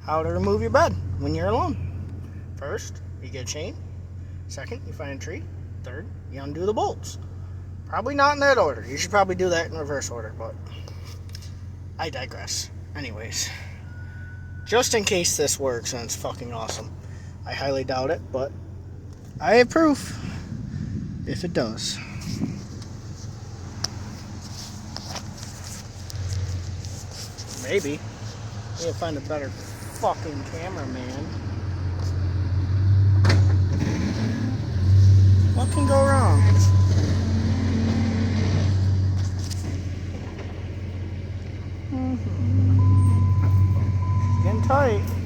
how to remove your bed when you're alone. First, you get a chain. Second, you find a tree. Third, you undo the bolts. Probably not in that order. You should probably do that in reverse order, but I digress. Anyways, just in case this works, and it's fucking awesome. I highly doubt it, but I have proof if it does. Maybe. We need to find a better fucking cameraman. What can go wrong? Getting tight.